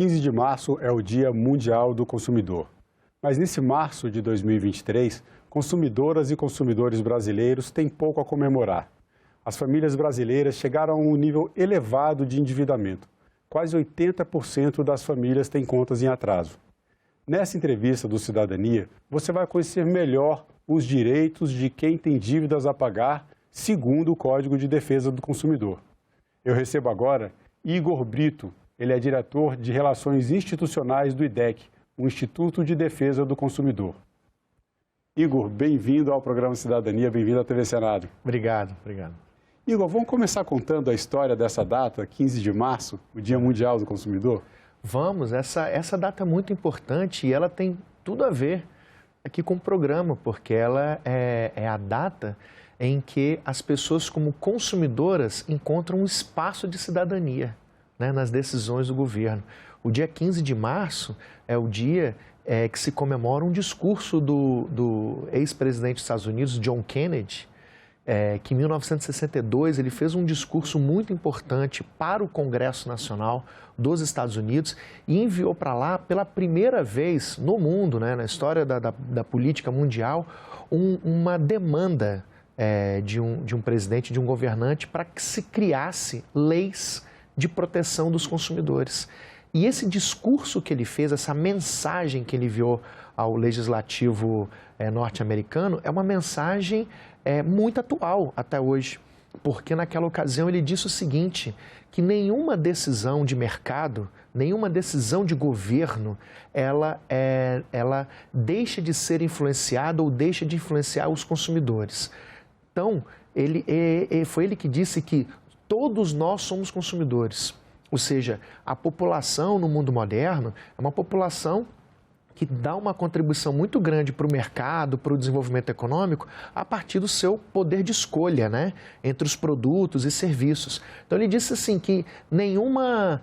15 de março é o Dia Mundial do Consumidor. Mas nesse março de 2023, consumidoras e consumidores brasileiros têm pouco a comemorar. As famílias brasileiras chegaram a um nível elevado de endividamento. Quase 80% das famílias têm contas em atraso. Nessa entrevista do Cidadania, você vai conhecer melhor os direitos de quem tem dívidas a pagar, segundo o Código de Defesa do Consumidor. Eu recebo agora Igor Brito. Ele é diretor de Relações Institucionais do IDEC, o Instituto de Defesa do Consumidor. Igor, bem-vindo ao programa Cidadania, bem-vindo à TV Senado. Obrigado. Igor, vamos começar contando a história dessa data, 15 de março, o Dia Mundial do Consumidor? Vamos, essa data é muito importante e ela tem tudo a ver aqui com o programa, porque ela é a data em que as pessoas como consumidoras encontram um espaço de cidadania, né, nas decisões do governo. O dia 15 de março é o dia que se comemora um discurso do ex-presidente dos Estados Unidos, John Kennedy, que em 1962 ele fez um discurso muito importante para o Congresso Nacional dos Estados Unidos e enviou para lá, pela primeira vez no mundo, né, na história da política mundial, uma demanda de um presidente, de um governante, para que se criasse leis de proteção dos consumidores. E esse discurso que ele fez, essa mensagem que ele enviou ao legislativo norte-americano, é uma mensagem muito atual até hoje, porque naquela ocasião ele disse o seguinte, que nenhuma decisão de mercado, nenhuma decisão de governo, ela deixa de ser influenciada ou deixa de influenciar os consumidores. Então, foi ele que disse que todos nós somos consumidores, ou seja, a população no mundo moderno é uma população que dá uma contribuição muito grande para o mercado, para o desenvolvimento econômico, a partir do seu poder de escolha, né, entre os produtos e serviços. Então ele disse assim que nenhuma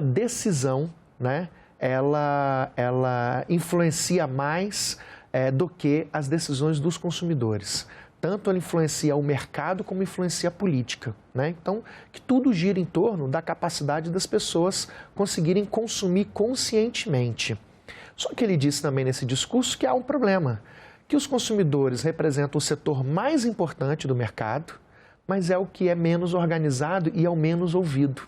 decisão, né, ela influencia mais do que as decisões dos consumidores. Tanto ela influencia o mercado como influencia a política, né? Então, que tudo gira em torno da capacidade das pessoas conseguirem consumir conscientemente. Só que ele disse também nesse discurso que há um problema, que os consumidores representam o setor mais importante do mercado, mas é o que é menos organizado e é o menos ouvido.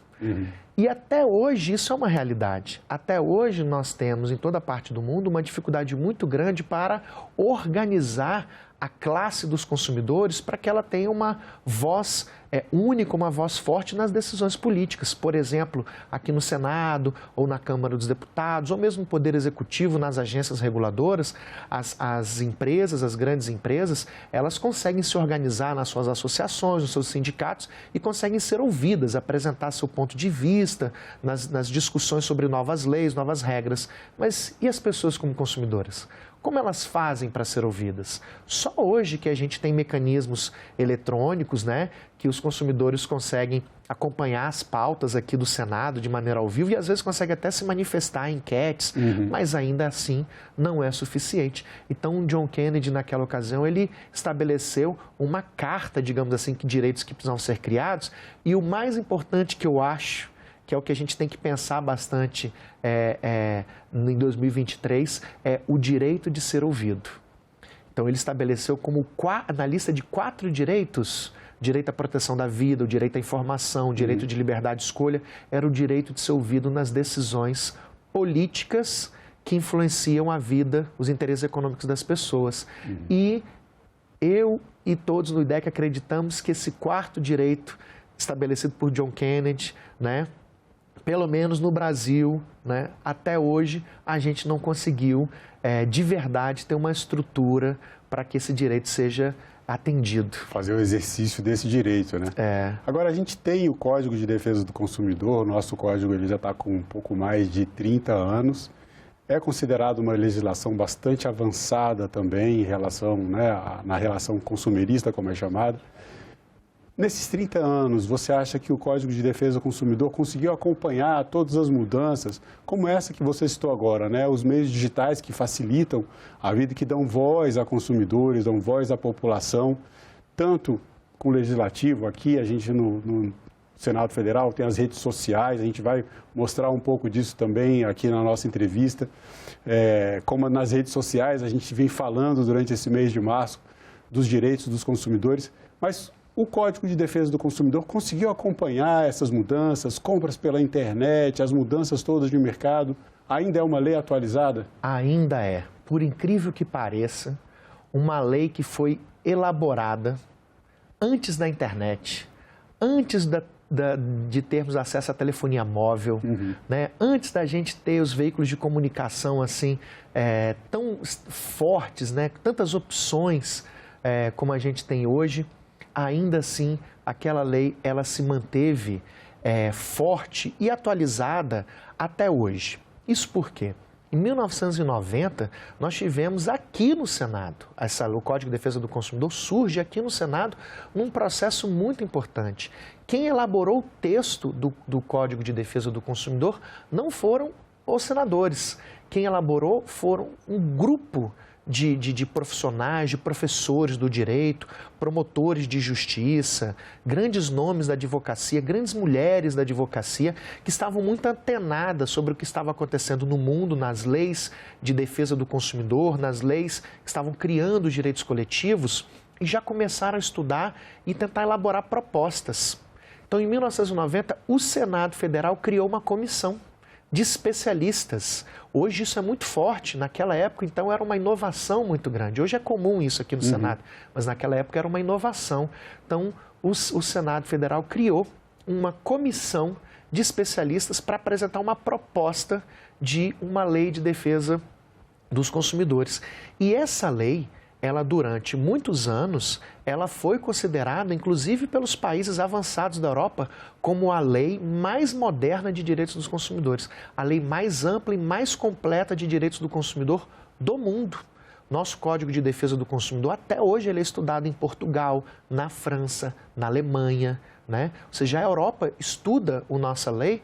E até hoje isso é uma realidade. Até hoje nós temos em toda parte do mundo uma dificuldade muito grande para organizar a classe dos consumidores para que ela tenha uma voz única, uma voz forte nas decisões políticas. Por exemplo, aqui no Senado ou na Câmara dos Deputados, ou mesmo no Poder Executivo, nas agências reguladoras, as empresas, as grandes empresas, elas conseguem se organizar nas suas associações, nos seus sindicatos e conseguem ser ouvidas, apresentar seu ponto de vista nas discussões sobre novas leis, novas regras. Mas e as pessoas como consumidoras? Como elas fazem para ser ouvidas? Só hoje que a gente tem mecanismos eletrônicos, né, que os consumidores conseguem acompanhar as pautas aqui do Senado de maneira ao vivo e às vezes conseguem até se manifestar em enquetes, mas ainda assim não é suficiente. Então, John Kennedy, naquela ocasião, ele estabeleceu uma carta, digamos assim, de direitos que precisam ser criados e o mais importante que eu acho, que é o que a gente tem que pensar bastante em 2023, é o direito de ser ouvido. Então, ele estabeleceu como na lista de 4 direitos, direito à proteção da vida, o direito à informação, o direito de liberdade de escolha, era o direito de ser ouvido nas decisões políticas que influenciam a vida, os interesses econômicos das pessoas. E eu e todos no IDEC acreditamos que esse 4º direito, estabelecido por John Kennedy, né, pelo menos no Brasil, né, até hoje, a gente não conseguiu, de verdade, ter uma estrutura para que esse direito seja atendido. Fazer o exercício desse direito, né? Agora, a gente tem o Código de Defesa do Consumidor, o nosso código ele já está com um pouco mais de 30 anos. É considerado uma legislação bastante avançada também em relação, né, na relação consumerista, como é chamada. Nesses 30 anos, você acha que o Código de Defesa do Consumidor conseguiu acompanhar todas as mudanças, como essa que você citou agora, né? Os meios digitais que facilitam a vida, que dão voz a consumidores, dão voz à população, tanto com o Legislativo aqui, a gente no Senado Federal tem as redes sociais, a gente vai mostrar um pouco disso também aqui na nossa entrevista. Como nas redes sociais a gente vem falando durante esse mês de março dos direitos dos consumidores, mas o Código de Defesa do Consumidor conseguiu acompanhar essas mudanças, compras pela internet, as mudanças todas de mercado? Ainda é uma lei atualizada? Ainda é. Por incrível que pareça, uma lei que foi elaborada antes da internet, antes de termos acesso à telefonia móvel, né? Antes da gente ter os veículos de comunicação assim, tão fortes, né? Tantas opções como a gente tem hoje, ainda assim, aquela lei ela se manteve forte e atualizada até hoje. Isso por quê? Em 1990, nós tivemos aqui no Senado, o Código de Defesa do Consumidor surge aqui no Senado num processo muito importante. Quem elaborou o texto do Código de Defesa do Consumidor não foram os senadores. Quem elaborou foram um grupo de profissionais, de professores do direito, promotores de justiça, grandes nomes da advocacia, grandes mulheres da advocacia, que estavam muito antenadas sobre o que estava acontecendo no mundo, nas leis de defesa do consumidor, nas leis que estavam criando os direitos coletivos, e já começaram a estudar e tentar elaborar propostas. Então, em 1990, o Senado Federal criou uma comissão de especialistas. Hoje isso é muito forte, naquela época então era uma inovação muito grande. Hoje é comum isso aqui no Senado, mas naquela época era uma inovação. Então o Senado Federal criou uma comissão de especialistas para apresentar uma proposta de uma lei de defesa dos consumidores. E essa lei, ela durante muitos anos, ela foi considerada, inclusive pelos países avançados da Europa, como a lei mais moderna de direitos dos consumidores, a lei mais ampla e mais completa de direitos do consumidor do mundo. Nosso Código de Defesa do Consumidor, até hoje, ele é estudado em Portugal, na França, na Alemanha, né? Ou seja, a Europa estuda a nossa lei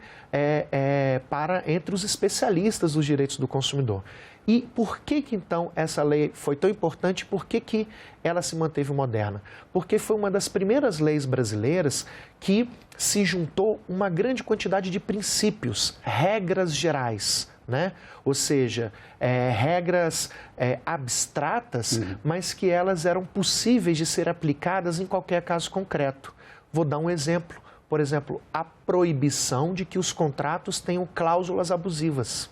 entre os especialistas dos direitos do consumidor. E por que então essa lei foi tão importante? Por que ela se manteve moderna? Porque foi uma das primeiras leis brasileiras que se juntou uma grande quantidade de princípios, regras gerais, né? Ou seja, regras abstratas, mas que elas eram possíveis de ser aplicadas em qualquer caso concreto. Vou dar um exemplo. Por exemplo, a proibição de que os contratos tenham cláusulas abusivas.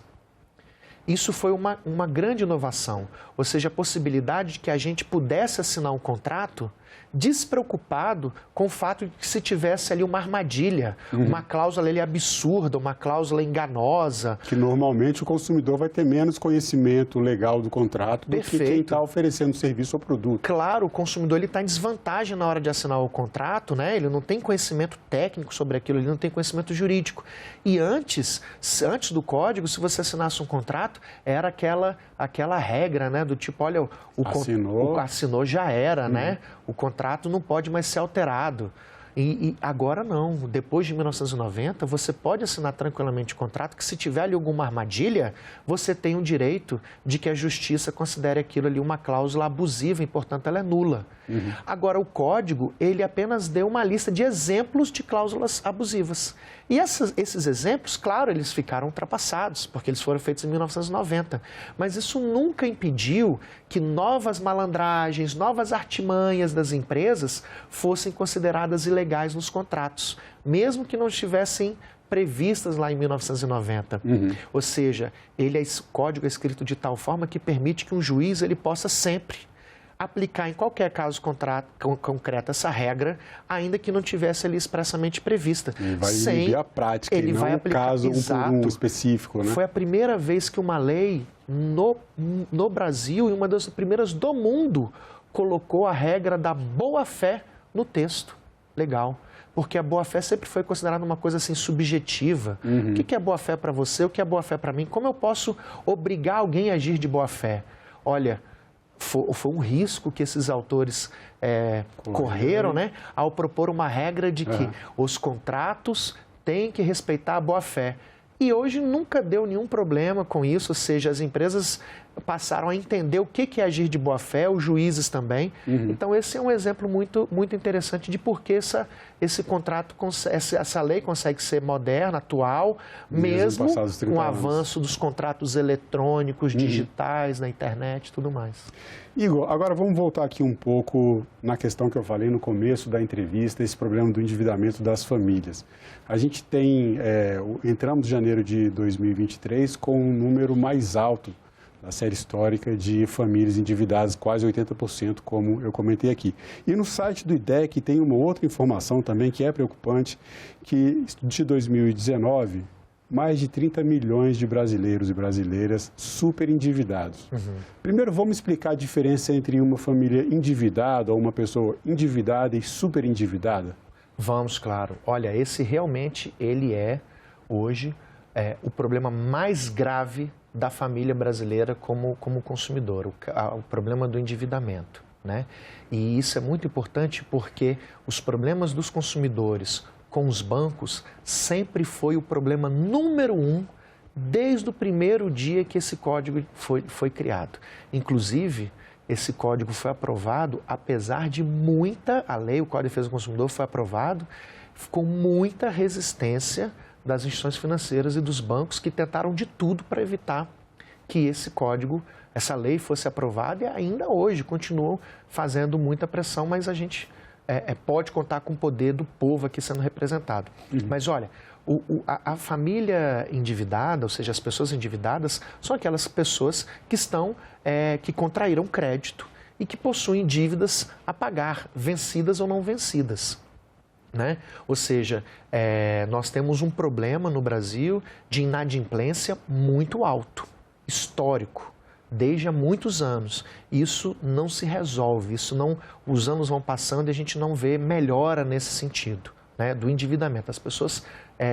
Isso foi uma grande inovação, ou seja, a possibilidade de que a gente pudesse assinar um contrato despreocupado com o fato de que se tivesse ali uma armadilha, uma cláusula ali absurda, uma cláusula enganosa. Que normalmente o consumidor vai ter menos conhecimento legal do contrato do que quem está oferecendo serviço ou produto. Claro, o consumidor está em desvantagem na hora de assinar o contrato, né? Ele não tem conhecimento técnico sobre aquilo, ele não tem conhecimento jurídico. E antes do código, se você assinasse um contrato, era aquela regra, né? Do tipo, olha, o assinou já era, né? O contrato não pode mais ser alterado. E agora não, depois de 1990, você pode assinar tranquilamente o contrato que se tiver ali alguma armadilha, você tem o direito de que a justiça considere aquilo ali uma cláusula abusiva e, portanto, ela é nula. Agora, o código, ele apenas deu uma lista de exemplos de cláusulas abusivas. E esses exemplos, claro, eles ficaram ultrapassados, porque eles foram feitos em 1990. Mas isso nunca impediu que novas malandragens, novas artimanhas das empresas fossem consideradas ilegais nos contratos, mesmo que não estivessem previstas lá em 1990. Ou seja, o código é escrito de tal forma que permite que um juiz ele possa sempre aplicar em qualquer caso concreto essa regra, ainda que não tivesse ali expressamente prevista. Ele vai inibir a prática, ele não o caso um específico, né? Foi a primeira vez que uma lei no Brasil, e uma das primeiras do mundo, colocou a regra da boa-fé no texto legal. Porque a boa-fé sempre foi considerada uma coisa assim subjetiva. O que é boa-fé para você? O que é boa-fé para mim? Como eu posso obrigar alguém a agir de boa-fé? Olha, foi um risco que esses autores correram, né, ao propor uma regra de que os contratos têm que respeitar a boa-fé. E hoje nunca deu nenhum problema com isso, ou seja, as empresas passaram a entender o que é agir de boa fé, os juízes também. Então, esse é um exemplo muito, muito interessante de por que esse contrato, essa lei consegue ser moderna, atual, mesmo com o avanço dos contratos eletrônicos, digitais, na internet e tudo mais. Igor, agora vamos voltar aqui um pouco na questão que eu falei no começo da entrevista, esse problema do endividamento das famílias. A gente tem, entramos em janeiro de 2023 com um número mais alto da série histórica de famílias endividadas, quase 80%, como eu comentei aqui. E no site do IDEC tem uma outra informação também que é preocupante, que de 2019, mais de 30 milhões de brasileiros e brasileiras super endividados. Primeiro, vamos explicar a diferença entre uma família endividada ou uma pessoa endividada e super endividada? Vamos, claro. Olha, esse realmente, ele é, hoje, o problema mais grave da família brasileira como consumidor, o problema do endividamento, né? E isso é muito importante porque os problemas dos consumidores com os bancos sempre foi o problema número 1 desde o primeiro dia que esse código foi criado. Inclusive, esse código foi aprovado, apesar de a lei, o Código de Defesa do Consumidor foi aprovado com muita resistência das instituições financeiras e dos bancos que tentaram de tudo para evitar que esse código, essa lei fosse aprovada e ainda hoje continuam fazendo muita pressão, mas a gente pode contar com o poder do povo aqui sendo representado. Mas olha, a família endividada, ou seja, as pessoas endividadas, são aquelas pessoas que contraíram crédito e que possuem dívidas a pagar, vencidas ou não vencidas. Né? Ou seja, nós temos um problema no Brasil de inadimplência muito alto, histórico, desde há muitos anos. Isso não se resolve, os anos vão passando e a gente não vê melhora nesse sentido, né, do endividamento. As pessoas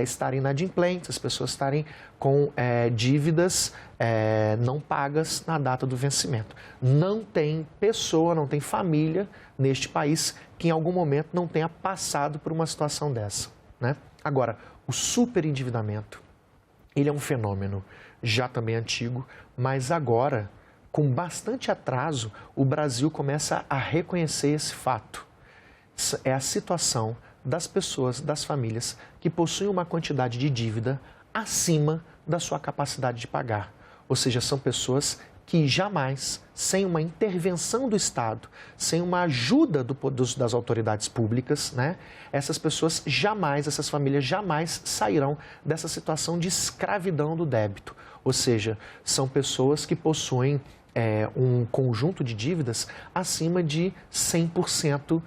estarem inadimplentes, as pessoas estarem com dívidas não pagas na data do vencimento. Não tem pessoa, não tem família neste país que em algum momento não tenha passado por uma situação dessa, né? Agora, o superendividamento, ele é um fenômeno já também antigo, mas agora, com bastante atraso, o Brasil começa a reconhecer esse fato. É a situação das pessoas, das famílias, que possuem uma quantidade de dívida acima da sua capacidade de pagar. Ou seja, são pessoas que jamais, sem uma intervenção do Estado, sem uma ajuda das autoridades públicas, né, essas famílias jamais sairão dessa situação de escravidão do débito. Ou seja, são pessoas que possuem um conjunto de dívidas acima de 100%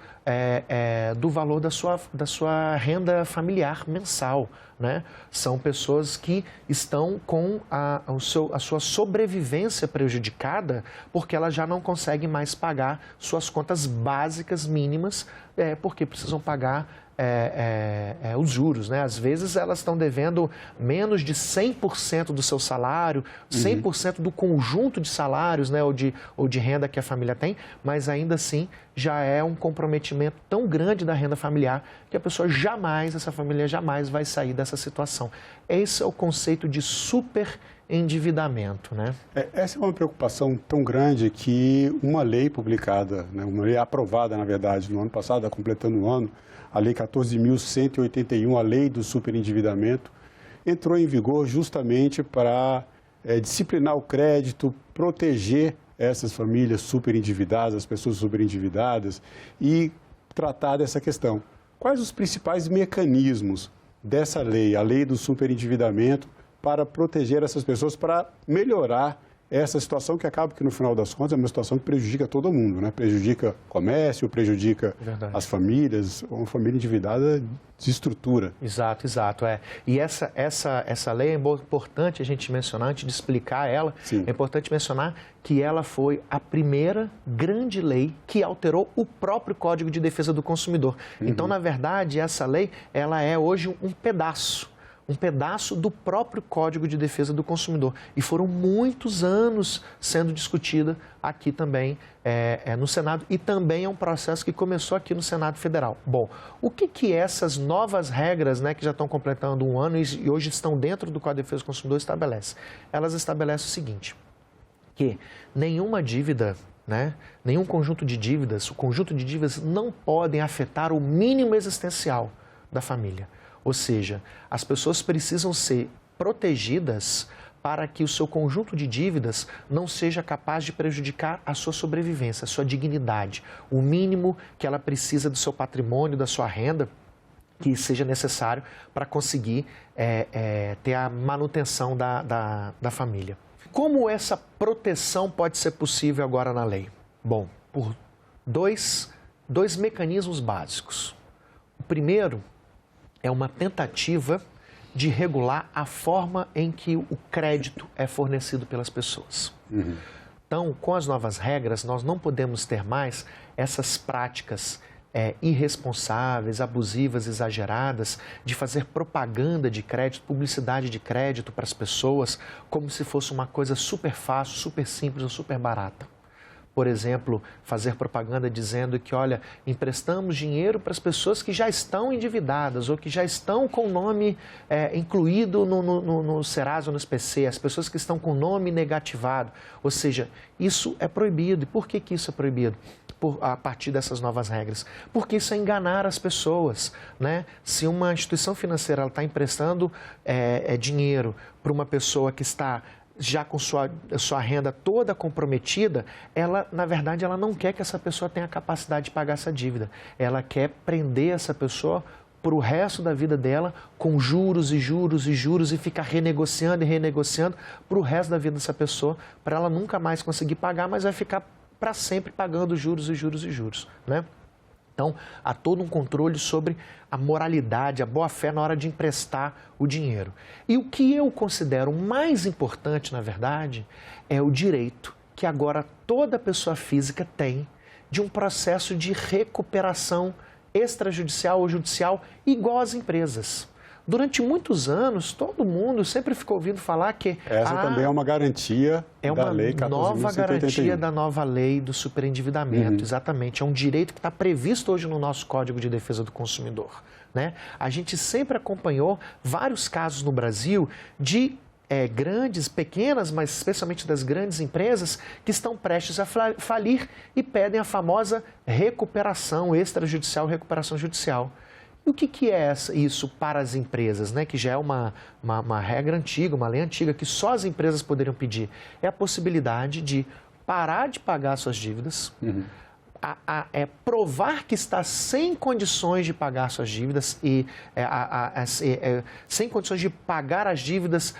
do valor da sua renda familiar mensal, né? São pessoas que estão com a sua sobrevivência prejudicada porque elas já não conseguem mais pagar suas contas básicas mínimas porque precisam pagar os juros, né? Às vezes elas estão devendo menos de 100% do seu salário, 100% do conjunto de salários, né? ou de renda que a família tem, mas ainda assim já é um comprometimento tão grande da renda familiar que a pessoa essa família jamais vai sair dessa situação. Esse é o conceito de superendividamento, né? Essa é uma preocupação tão grande que uma lei publicada, né, uma lei aprovada, na verdade, no ano passado, completando o ano, a Lei 14.181, a Lei do Superendividamento, entrou em vigor justamente para disciplinar o crédito, proteger essas famílias superendividadas, as pessoas superendividadas e tratar dessa questão. Quais os principais mecanismos dessa lei, a Lei do Superendividamento, para proteger essas pessoas, para melhorar essa situação que acaba que, no final das contas, é uma situação que prejudica todo mundo, né? Prejudica o comércio, prejudica as famílias, uma família endividada desestrutura. Exato. E essa lei é importante a gente mencionar, antes de explicar ela, Sim. É importante mencionar que ela foi a primeira grande lei que alterou o próprio Código de Defesa do Consumidor. Então, na verdade, essa lei, ela é hoje um pedaço do próprio Código de Defesa do Consumidor. E foram muitos anos sendo discutida aqui também no Senado, e também é um processo que começou aqui no Senado Federal. Bom, o que essas novas regras, né, que já estão completando um ano e hoje estão dentro do Código de Defesa do Consumidor estabelece? Elas estabelecem o seguinte, que nenhuma dívida, né, nenhum conjunto de dívidas, o conjunto de dívidas não podem afetar o mínimo existencial da família. Ou seja, as pessoas precisam ser protegidas para que o seu conjunto de dívidas não seja capaz de prejudicar a sua sobrevivência, a sua dignidade, o mínimo que ela precisa do seu patrimônio, da sua renda, que seja necessário para conseguir ter a manutenção da família. Como essa proteção pode ser possível agora na lei? Bom, por dois mecanismos básicos. O primeiro é uma tentativa de regular a forma em que o crédito é fornecido pelas pessoas. Então, com as novas regras, nós não podemos ter mais essas práticas irresponsáveis, abusivas, exageradas, de fazer propaganda de crédito, publicidade de crédito para as pessoas, como se fosse uma coisa super fácil, super simples ou super barata. Por exemplo, fazer propaganda dizendo que, olha, emprestamos dinheiro para as pessoas que já estão endividadas ou que já estão com o nome incluído no Serasa ou no SPC, as pessoas que estão com o nome negativado. Ou seja, isso é proibido. E por que isso é proibido? A partir dessas novas regras. Porque isso é enganar as pessoas, né? Se uma instituição financeira está emprestando dinheiro para uma pessoa que está já com sua renda toda comprometida, na verdade, ela não quer que essa pessoa tenha a capacidade de pagar essa dívida. Ela quer prender essa pessoa para o resto da vida dela com juros e juros e juros e ficar renegociando e renegociando para o resto da vida dessa pessoa, para ela nunca mais conseguir pagar, mas vai ficar para sempre pagando juros e juros e juros, né? Então, há todo um controle sobre a moralidade, a boa-fé na hora de emprestar o dinheiro. E o que eu considero mais importante, na verdade, é o direito que agora toda pessoa física tem de um processo de recuperação extrajudicial ou judicial igual às empresas. Durante muitos anos, todo mundo sempre ficou ouvindo falar que... Essa também é uma garantia da Lei 14.181. É uma nova garantia da nova lei do superendividamento, exatamente. É um direito que está previsto hoje no nosso Código de Defesa do Consumidor, né? A gente sempre acompanhou vários casos no Brasil de grandes, pequenas, mas especialmente das grandes empresas que estão prestes a falir e pedem a famosa recuperação extrajudicial, recuperação judicial. E o que é isso para as empresas, né? Que já é uma regra antiga, uma lei antiga, que só as empresas poderiam pedir? É a possibilidade de parar de pagar suas dívidas, provar que está sem condições de pagar suas dívidas e sem condições de pagar as dívidas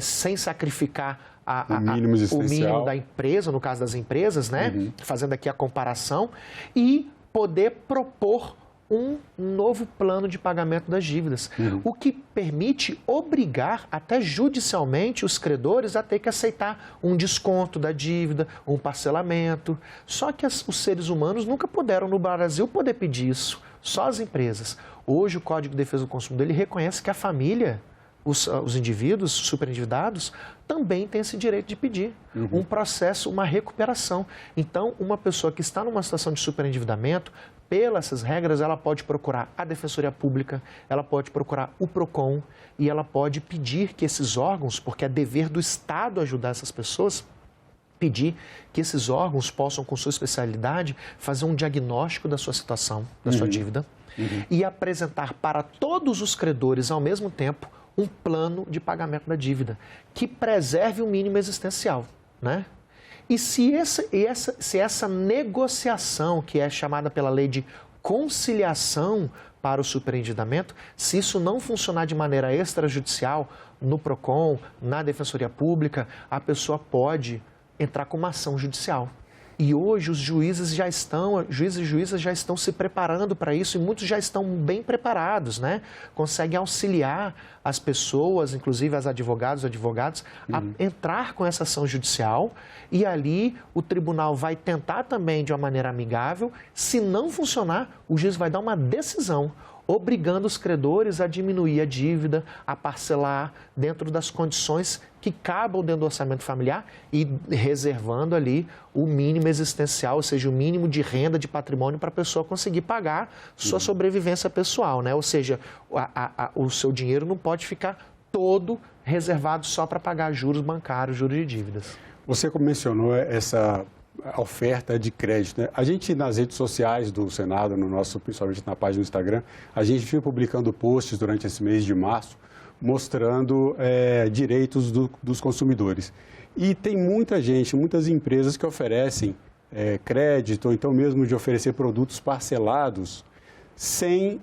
sem sacrificar o mínimo da empresa, no caso das empresas, né? Fazendo aqui a comparação, e poder propor um novo plano de pagamento das dívidas, o que permite obrigar até judicialmente os credores a ter que aceitar um desconto da dívida, um parcelamento. Só que os seres humanos nunca puderam no Brasil poder pedir isso, só as empresas. Hoje o Código de Defesa do Consumidor ele reconhece que a família, os indivíduos superendividados, também têm esse direito de pedir um processo, uma recuperação. Então, uma pessoa que está numa situação de superendividamento, pelas essas regras, ela pode procurar a Defensoria Pública, ela pode procurar o PROCON e ela pode pedir que esses órgãos, porque é dever do Estado ajudar essas pessoas, pedir que esses órgãos possam, com sua especialidade, fazer um diagnóstico da sua situação, da sua dívida, e apresentar para todos os credores, ao mesmo tempo, um plano de pagamento da dívida, que preserve o mínimo existencial, né? E se essa negociação, que é chamada pela lei de conciliação para o superendividamento, se isso não funcionar de maneira extrajudicial, no PROCON, na Defensoria Pública, a pessoa pode entrar com uma ação judicial. E hoje os juízes e juízas já estão se preparando para isso e muitos já estão bem preparados, né? Conseguem auxiliar as pessoas, inclusive as advogados, a entrar com essa ação judicial e ali o tribunal vai tentar também de uma maneira amigável. Se não funcionar, o juiz vai dar uma decisão obrigando os credores a diminuir a dívida, a parcelar dentro das condições que cabam dentro do orçamento familiar e reservando ali o mínimo existencial, ou seja, o mínimo de renda, de patrimônio para a pessoa conseguir pagar sua sobrevivência pessoal, né? Ou seja, o seu dinheiro não pode ficar todo reservado só para pagar juros bancários, juros de dívidas. Você mencionou essa oferta de crédito, né? A gente, nas redes sociais do Senado, principalmente na página do Instagram, a gente fica publicando posts durante esse mês de março, mostrando direitos dos consumidores. E tem muita gente, muitas empresas que oferecem crédito, ou então mesmo de oferecer produtos parcelados, sem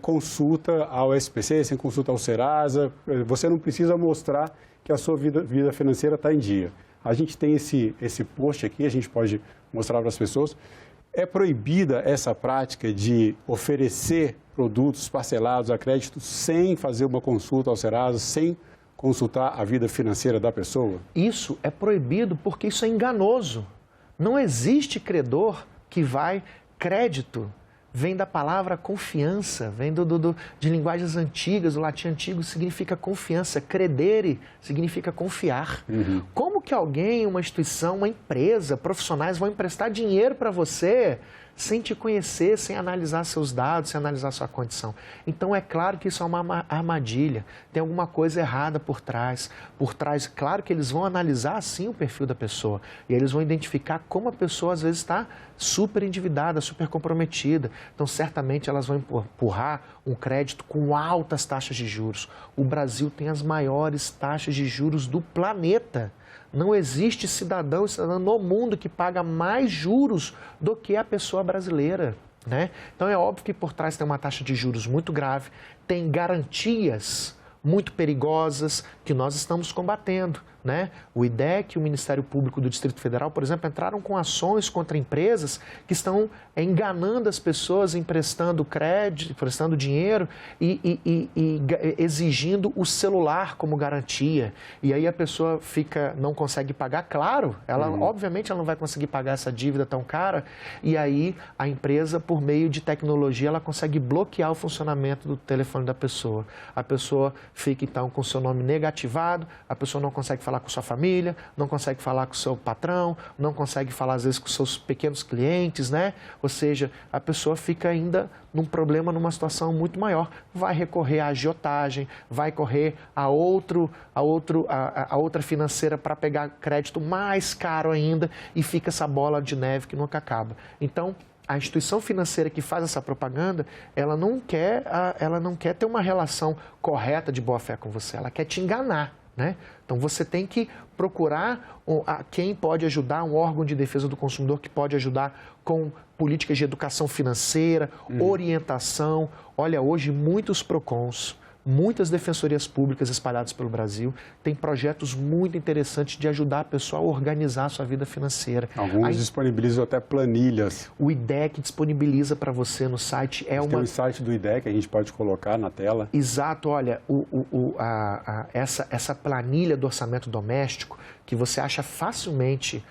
consulta ao SPC, sem consulta ao Serasa. Você não precisa mostrar que a sua vida financeira está em dia. A gente tem esse post aqui, a gente pode mostrar para as pessoas. É proibida essa prática de oferecer produtos parcelados a crédito sem fazer uma consulta ao Serasa, sem consultar a vida financeira da pessoa? Isso é proibido porque isso é enganoso. Não existe credor que vai... Crédito vem da palavra confiança, vem de linguagens antigas, o latim antigo significa confiança. Credere significa confiar. Uhum. Como que alguém, uma instituição, uma empresa, profissionais vão emprestar dinheiro para você sem te conhecer, sem analisar seus dados, sem analisar sua condição? Então, é claro que isso é uma armadilha, tem alguma coisa errada por trás. Claro que eles vão analisar, sim, o perfil da pessoa. E eles vão identificar como a pessoa, às vezes, está super endividada, super comprometida. Então, certamente, elas vão empurrar um crédito com altas taxas de juros. O Brasil tem as maiores taxas de juros do planeta. Não existe cidadão no mundo que paga mais juros do que a pessoa brasileira, né? Então, é óbvio que por trás tem uma taxa de juros muito grave, tem garantias muito perigosas que nós estamos combatendo, né? O IDEC e o Ministério Público do Distrito Federal, por exemplo, entraram com ações contra empresas que estão enganando as pessoas, emprestando crédito, emprestando dinheiro e exigindo o celular como garantia. E aí a pessoa não consegue pagar, claro, obviamente ela não vai conseguir pagar essa dívida tão cara, e aí a empresa, por meio de tecnologia, ela consegue bloquear o funcionamento do telefone da pessoa. A pessoa fica então com o seu nome negativado, a pessoa não consegue falar com sua família, não consegue falar com o seu patrão, não consegue falar às vezes com seus pequenos clientes, né? Ou seja, a pessoa fica ainda num problema, numa situação muito maior. Vai recorrer à agiotagem, vai correr a outra financeira para pegar crédito mais caro ainda e fica essa bola de neve que nunca acaba. Então, a instituição financeira que faz essa propaganda, ela não quer ter uma relação correta de boa-fé com você, ela quer te enganar, né? Então, você tem que procurar quem pode ajudar, um órgão de defesa do consumidor que pode ajudar com políticas de educação financeira, orientação. Olha, hoje muitos PROCONs, muitas defensorias públicas espalhadas pelo Brasil têm projetos muito interessantes de ajudar a pessoa a organizar a sua vida financeira. Alguns disponibilizam até planilhas. O IDEC disponibiliza para você no site. Tem um site do IDEC, a gente pode colocar na tela. Exato, olha, essa planilha do orçamento doméstico, que você acha facilmente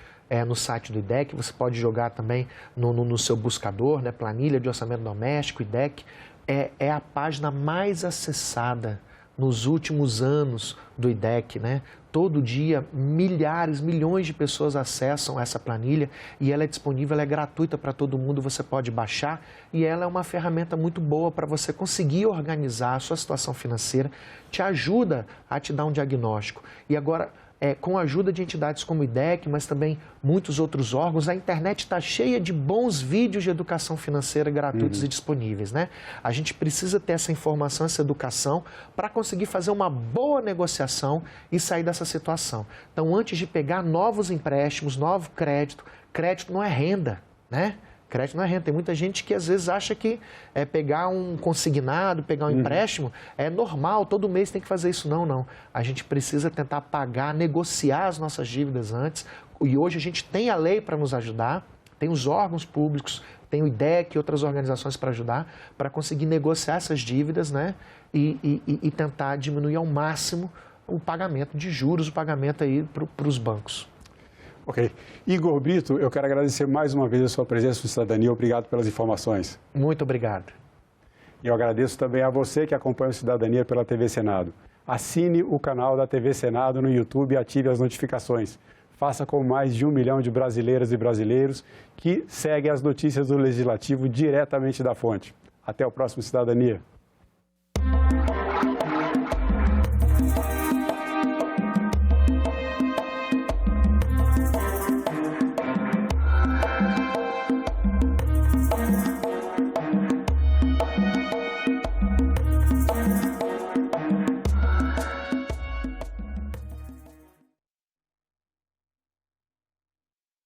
no site do IDEC, você pode jogar também no seu buscador, né, planilha de orçamento doméstico, IDEC, é a página mais acessada nos últimos anos do IDEC, né? Todo dia, milhões de pessoas acessam essa planilha e ela é disponível, ela é gratuita para todo mundo, você pode baixar e ela é uma ferramenta muito boa para você conseguir organizar a sua situação financeira, te ajuda a te dar um diagnóstico. E agora, com a ajuda de entidades como o IDEC, mas também muitos outros órgãos, a internet está cheia de bons vídeos de educação financeira gratuitos e disponíveis, né? A gente precisa ter essa informação, essa educação, para conseguir fazer uma boa negociação e sair dessa situação. Então, antes de pegar novos empréstimos, novo crédito não é renda, né? Crédito não é renda. Tem muita gente que às vezes acha que pegar um consignado, pegar um empréstimo, é normal, todo mês tem que fazer isso. Não. A gente precisa tentar pagar, negociar as nossas dívidas antes. E hoje a gente tem a lei para nos ajudar, tem os órgãos públicos, tem o IDEC e outras organizações para ajudar, para conseguir negociar essas dívidas, né? E tentar diminuir ao máximo o pagamento de juros, o pagamento aí para os bancos. Ok. Igor Brito, eu quero agradecer mais uma vez a sua presença no Cidadania. Obrigado pelas informações. Muito obrigado. E eu agradeço também a você que acompanha o Cidadania pela TV Senado. Assine o canal da TV Senado no YouTube e ative as notificações. Faça com mais de 1 milhão de brasileiras e brasileiros que seguem as notícias do Legislativo diretamente da fonte. Até o próximo Cidadania.